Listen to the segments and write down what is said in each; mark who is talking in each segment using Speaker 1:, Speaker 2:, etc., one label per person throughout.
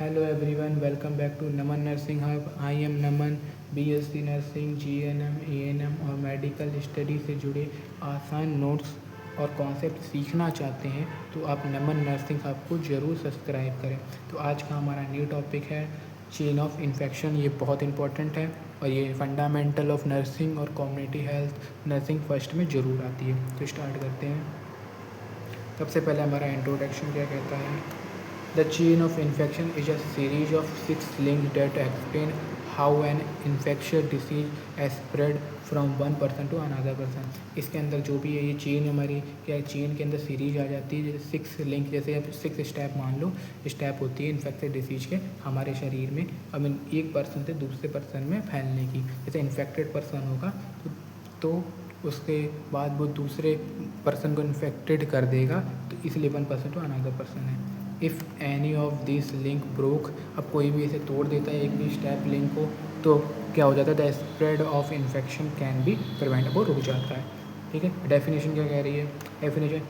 Speaker 1: Hello everyone, welcome back to Naman Nursing Hub. I am Naman, BSc nursing, GNM, ANM और medical study से जुड़े आसान notes और concept सीखना चाहते हैं तो आप नमन नर्सिंग हब को ज़रूर सब्सक्राइब करें। तो आज का हमारा न्यू टॉपिक है चेन ऑफ इन्फेक्शन। ये बहुत इंपॉर्टेंट है और ये फंडामेंटल ऑफ नर्सिंग और कम्युनिटी हेल्थ नर्सिंग फर्स्ट में ज़रूर आती है। तो स्टार्ट करते हैं। सबसे पहले हमारा इंट्रोडक्शन क्या कहता है। The chain of infection is a series of 6 links that explain how an infectious disease has spread from one person to another person। इसके अंदर जो भी है ये चेन हमारी क्या है, चेन के अंदर सीरीज आ जाती है। जैसे 6 लिंक, जैसे अब 6 स्टेप मान लो, स्टेप होती है इन्फेक्टेड डिसीज के हमारे शरीर में, आई मीन एक पर्सन से दूसरे पर्सन में फैलने की। जैसे इन्फेक्टेड पर्सन होगा तो उसके बाद वो दूसरे पर्सन को इन्फेक्टेड कर देगा, तो इसलिए one person to another person है। If any of this link broke, अब कोई भी इसे तोड़ देता है एक भी स्टेप लिंक को, तो क्या हो जाता है, the spread of infection can be prevent, वो रुक जाता है। ठीक है। डेफिनेशन क्या कह रही है। Definition,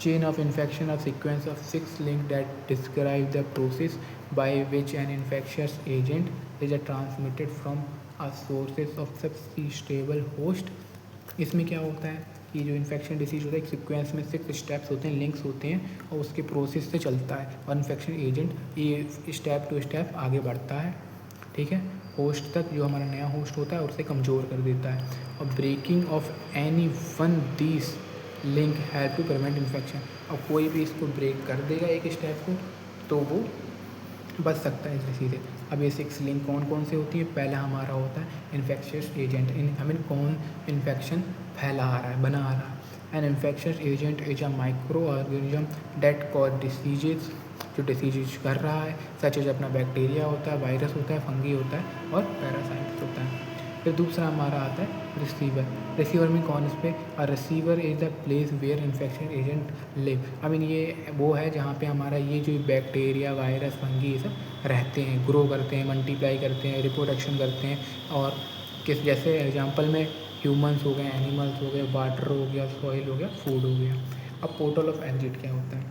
Speaker 1: chain of infection of sequence of 6 link that describe the process by which an infectious agent is transmitted from a sources of susceptible host. इसमें क्या होता है कि जो इन्फेक्शन डिसीज होता है एक सीक्वेंस में 6 स्टेप्स होते हैं, लिंक्स होते हैं और उसके प्रोसेस से चलता है और इन्फेक्शन एजेंट ये स्टेप टू स्टेप आगे बढ़ता है। ठीक है। होस्ट तक, जो हमारा नया होस्ट होता है उसे कमज़ोर कर देता है। और breaking of any one these link have to prevent infection. अब कोई भी इसको ब्रेक कर देगा एक स्टेप को तो वो बच सकता है इस डिसीज से। अब ये 6 लिंक कौन कौन से होती है। पहला हमारा होता है इन्फेक्शियस एजेंट, आई मीन कौन इन्फेक्शन फैला आ रहा है, बना आ रहा है। An infectious agent is a microorganism that cause diseases, जो डिसीज कर रहा है, सच एज अपना बैक्टीरिया होता है, वायरस होता है, फंगी होता है और पैरासाइट होता है। फिर दूसरा हमारा आता है रिसीवर। रिसीवर में कौन इस पे, और receiver is the place where infection agent live, I mean ये वो है जहाँ पे हमारा ये जो बैक्टीरिया, वायरस, फंगी ये सब रहते हैं, ग्रो करते हैं, मल्टीप्लाई करते हैं, रिप्रोडक्शन करते हैं। और किस, जैसे एग्जांपल में ह्यूमंस हो गए, एनिमल्स हो गए, वाटर हो गया, सॉइल हो गया, फूड हो गया। अब पोर्टल ऑफ एग्जिट क्या होता है।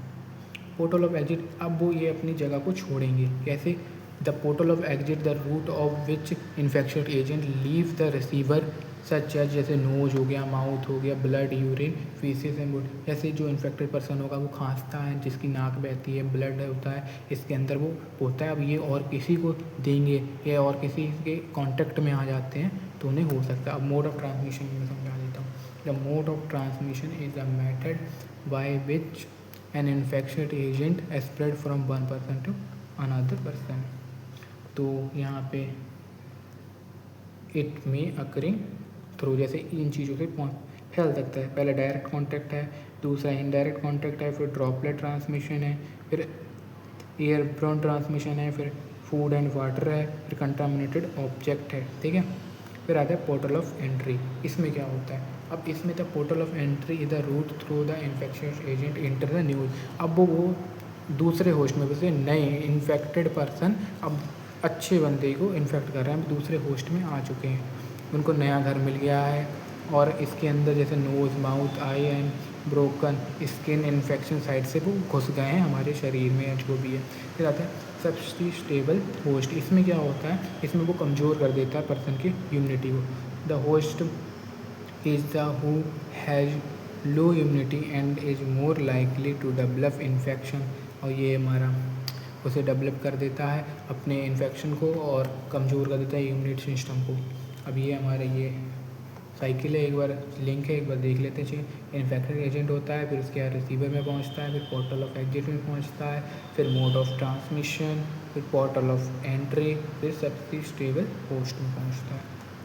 Speaker 1: पोर्टल ऑफ एग्जिट, अब वो ये अपनी जगह को छोड़ेंगे कैसे। The portal of exit the route of which infection agent leave the receiver such as, जैसे नोज हो गया, माउथ हो गया, blood, urine, faeces and wood. जैसे जो इन्फेक्टेड पर्सन होगा वो खांसता है, जिसकी नाक बहती है, ब्लड होता है, इसके अंदर वो होता है। अब ये और किसी को देंगे या और किसी के कॉन्टेक्ट में आ जाते हैं तो उन्हें हो सकता है। अब मोड ऑफ ट्रांसमिशन में समझा देता हूँ। The mode of transmission is the method by which an infection agent spread from one person to another person. तो यहाँ पे इट में अकरिंग थ्रू, जैसे इन चीज़ों से फैल सकता है। पहले डायरेक्ट कॉन्टैक्ट है, दूसरा इनडायरेक्ट कॉन्टैक्ट है, फिर ड्रॉपलेट ट्रांसमिशन है, फिर एयरब्रोन ट्रांसमिशन है, फिर फूड एंड वाटर है, फिर कंटामिनेटेड ऑब्जेक्ट है। ठीक है। फिर आता है पोर्टल ऑफ एंट्री। इसमें क्या होता है, अब इसमें the portal of entry is the route through the infectious agent enter the news. अब वो दूसरे होस्ट में, वैसे नए इन्फेक्टेड पर्सन अब अच्छे बंदे को इन्फेक्ट कर रहे हैं, दूसरे होस्ट में आ चुके हैं, उनको नया घर मिल गया है और इसके अंदर जैसे nose, mouth, eye and broken skin infection side से वो घुस गए हैं हमारे शरीर में, जो भी है। फिर आता है सब्सिस्टेबल होस्ट। इसमें क्या होता है, इसमें वो कमज़ोर कर देता है पर्सन की इम्यूनिटी को। The host is the who has low immunity and is more likely to develop infection, और ये हमारा उसे डेवलप कर देता है अपने इन्फेक्शन को और कमज़ोर कर देता है इम्यूनिटी सिस्टम को। अब ये हमारा ये साइकिल है, एक बार लिंक है, एक बार देख लेते हैं। इन्फेक्टेड एजेंट होता है, फिर उसके बाद रिसीवर में पहुंचता है, फिर पोर्टल ऑफ एग्जिट में पहुंचता है, फिर मोड ऑफ ट्रांसमिशन, फिर पोर्टल ऑफ एंट्री, फिर सब्सिस्टेबल होस्ट में पहुंचता है।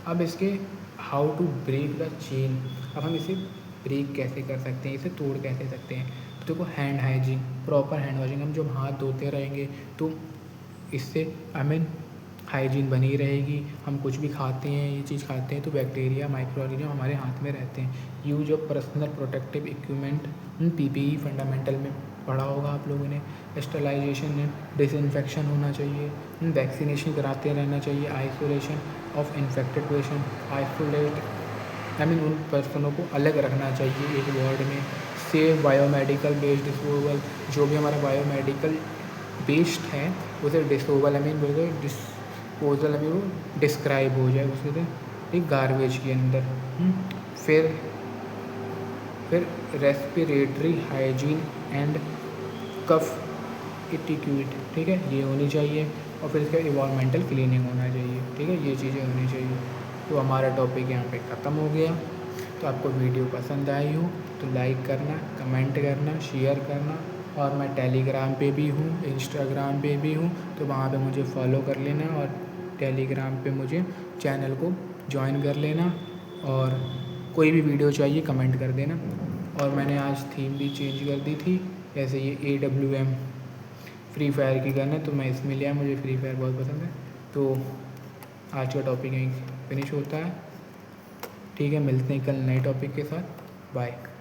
Speaker 1: अब इसके how to break the chain, अब हम इसे ब्रेक कैसे कर सकते हैं, इसे तोड़ कैसे सकते हैं। तो देखो, hand hygiene, proper hand washing, हम जब हाथ धोते रहेंगे तो इससे आई मीन हाइजीन बनी रहेगी। हम कुछ भी खाते हैं, ये चीज़ खाते हैं तो बैक्टीरिया, माइक्रो ऑर्गेनिज्म हमारे हाथ में रहते हैं। Use of personal protective equipment, PPE fundamental में पढ़ा होगा आप लोगों ने। स्टरलाइजेशन, डिसइंफेक्शन होना चाहिए, वैक्सीनेशन कराते रहना चाहिए। Isolation of infected patient, isolate I mean उन पर्सनों को अलग रखना चाहिए एक वार्ड में। सेफ बायोमेडिकल बेस्ड डिस्पोजल, जो भी हमारा बायोमेडिकल वेस्ट है उसे डिस्पोजल अमीन बोलते हैं, डिस्पोजल अमीन वो डिस्क्राइब हो जाए उसे एक गार्बेज के अंदर। फिर रेस्पिरेटरी हाइजीन एंड कफ इटिक्यूट, ठीक है, ये होनी चाहिए। और फिर इसका इन्वायरमेंटल क्लीनिंग होना चाहिए, ठीक है, ये चीज़ें होनी चाहिए। तो हमारा टॉपिक यहाँ पे ख़त्म हो गया। तो आपको वीडियो पसंद आई हो तो लाइक करना, कमेंट करना, शेयर करना। और मैं टेलीग्राम पे भी हूँ, इंस्टाग्राम पे भी हूँ, तो वहाँ पे मुझे फॉलो कर लेना और टेलीग्राम पे मुझे चैनल को ज्वाइन कर लेना। और कोई भी वीडियो चाहिए कमेंट कर देना। और मैंने आज थीम भी चेंज कर दी थी, जैसे ये AWM फ्री फायर की गन है तो मैं इसमें लिया, मुझे फ्री फायर बहुत पसंद है। तो आज का टॉपिक यहीं फिनिश होता है, ठीक है, मिलते हैं कल नए टॉपिक के साथ, बाय।